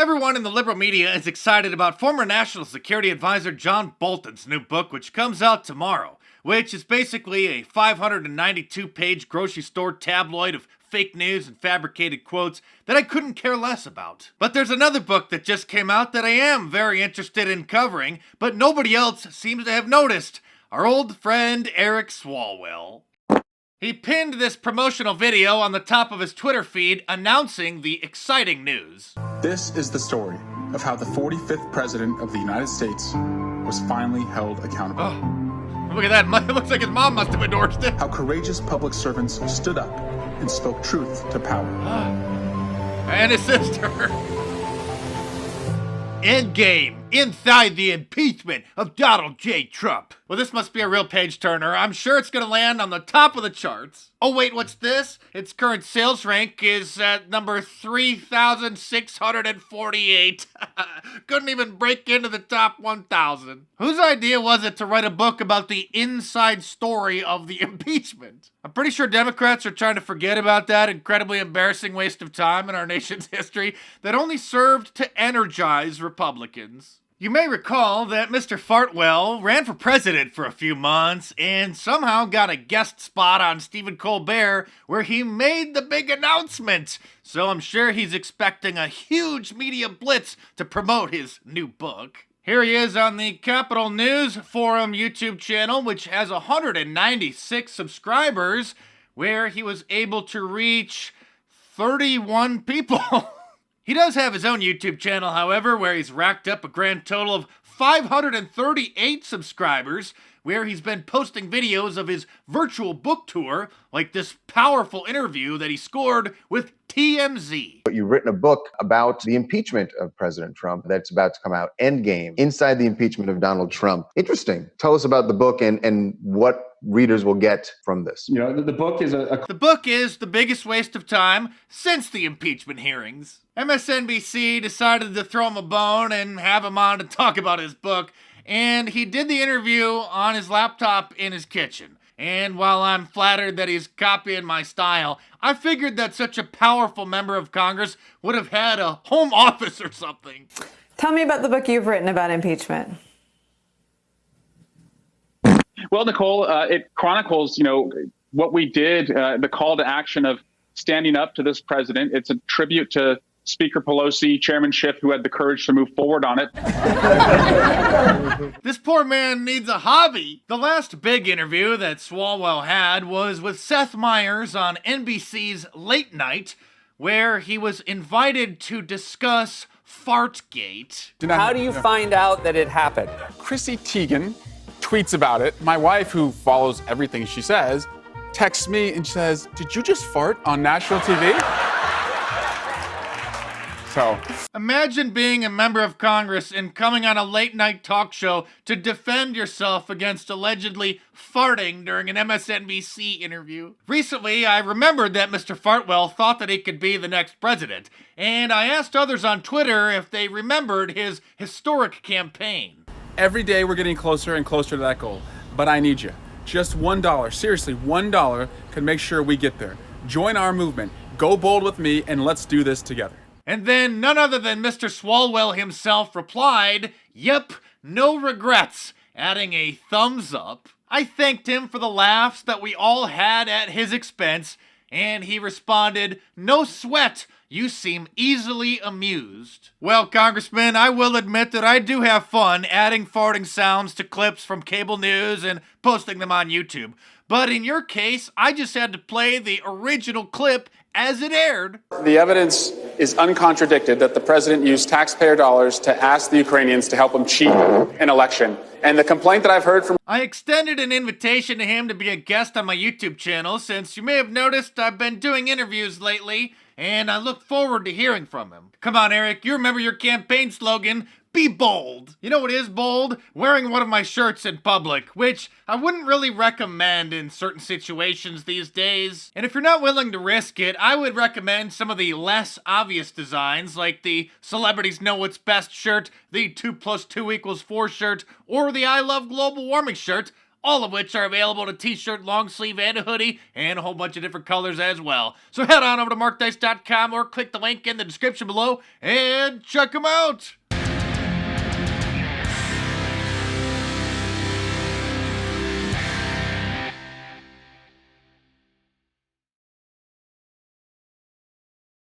Everyone in the liberal media is excited about former National Security Advisor John Bolton's new book, which comes out tomorrow, which is basically a 592-page grocery store tabloid of fake news and fabricated quotes that I couldn't care less about. But there's another book that just came out that I am very interested in covering, but nobody else seems to have noticed. Our old friend Eric Swalwell. He pinned this promotional video on the top of his Twitter feed announcing the exciting news. This is the story of how the 45th President of the United States was finally held accountable. Oh, look at that. It looks like his mom must have endorsed it. How courageous public servants stood up and spoke truth to power. And his sister. Endgame. Inside the impeachment of Donald J. Trump. Well, this must be a real page turner. I'm sure it's gonna land on the top of the charts. Oh wait, what's this? Its current sales rank is at number 3,648. Couldn't even break into the top 1,000. Whose idea was it to write a book about the inside story of the impeachment? I'm pretty sure Democrats are trying to forget about that incredibly embarrassing waste of time in our nation's history that only served to energize Republicans. You may recall that Mr. Fartwell ran for president for a few months and somehow got a guest spot on Stephen Colbert where he made the big announcement. So I'm sure he's expecting a huge media blitz to promote his new book. Here he is on the Capitol News Forum YouTube channel, which has 196 subscribers, where he was able to reach 31 people. He does have his own YouTube channel, however, where he's racked up a grand total of 538 subscribers, where he's been posting videos of his virtual book tour, like this powerful interview that he scored with TMZ. But you've written a book about the impeachment of President Trump that's about to come out, Endgame, Inside the Impeachment of Donald Trump. Interesting. Tell us about the book and what readers will get from this. You know, the book is The book is the biggest waste of time since the impeachment hearings. MSNBC decided to throw him a bone and have him on to talk about his book, and he did the interview on his laptop in his kitchen. And while I'm flattered that he's copying my style, I figured that such a powerful member of Congress would have had a home office or something. Tell me about the book you've written about impeachment. Well, Nicole, it chronicles, what we did, the call to action of standing up to this president. It's a tribute to Speaker Pelosi, Chairman Schiff, who had the courage to move forward on it. This poor man needs a hobby. The last big interview that Swalwell had was with Seth Meyers on NBC's Late Night, where he was invited to discuss Fartgate. How do you find out that it happened? Chrissy Teigen tweets about it. My wife, who follows everything she says, texts me and says, "Did you just fart on national TV?" So, imagine being a member of Congress and coming on a late night talk show to defend yourself against allegedly farting during an MSNBC interview. Recently, I remembered that Mr. Fartwell thought that he could be the next president, and I asked others on Twitter if they remembered his historic campaign. every day we're getting closer and closer to that goal. But I need you. Just $1, seriously, $1 can make sure we get there. Join our movement. Go bold with me, and let's do this together. And then none other than Mr. Swalwell himself replied, "Yep, no regrets," adding a thumbs up. I thanked him for the laughs that we all had at his expense, and he responded, "No sweat, you seem easily amused." Well, Congressman, I will admit that I do have fun adding farting sounds to clips from cable news and posting them on YouTube. But in your case, I just had to play the original clip as it aired. The evidence is uncontradicted that the president used taxpayer dollars to ask the Ukrainians to help him cheat an election. And the complaint that I've heard from... I extended an invitation to him to be a guest on my YouTube channel, since you may have noticed I've been doing interviews lately, and I look forward to hearing from him. Come on, Eric, you remember your campaign slogan, be bold. You know what is bold? Wearing one of my shirts in public, which I wouldn't really recommend in certain situations these days. And if you're not willing to risk it, I would recommend some of the less obvious designs, like the Celebrities Know What's Best shirt, the 2 + 2 = 4 shirt, or the I Love Global Warming shirt, all of which are available in a t-shirt, long sleeve, and a hoodie, and a whole bunch of different colors as well. So head on over to markdice.com or click the link in the description below and check them out.